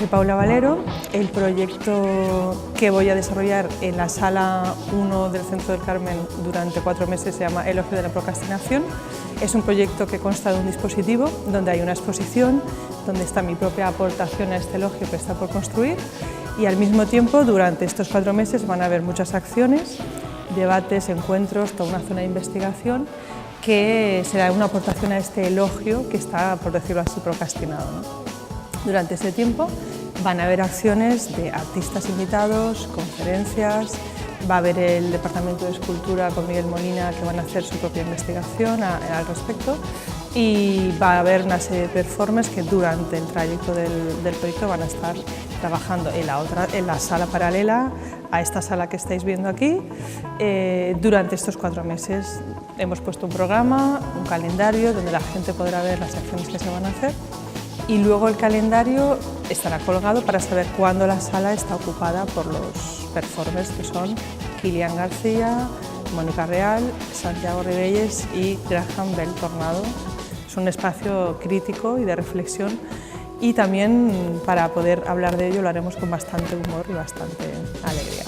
soy Paula Valero. El proyecto que voy a desarrollar en la Sala 1 del Centro del Carmen durante 4 meses se llama Elogio de la Procrastinación. Es un proyecto que consta de un dispositivo donde hay una exposición, donde está mi propia aportación a este elogio que está por construir, y al mismo tiempo durante estos 4 meses van a haber muchas acciones, debates, encuentros, toda una zona de investigación que será una aportación a este elogio que está, por decirlo así, procrastinado, ¿no? Durante ese tiempo van a haber acciones de artistas invitados, conferencias, va a haber el Departamento de Escultura con Miguel Molina que van a hacer su propia investigación al respecto, y va a haber una serie de performances que durante el trayecto del proyecto van a estar trabajando en la sala paralela a esta sala que estáis viendo aquí. Durante estos 4 meses hemos puesto un programa, un calendario donde la gente podrá ver las acciones que se van a hacer, y luego el calendario estará colgado para saber cuándo la sala está ocupada por los performers que son Kilian García, Mónica Real, Santiago Ribelles y Graham Bell Tornado. Es un espacio crítico y de reflexión, y también para poder hablar de ello lo haremos con bastante humor y bastante alegría.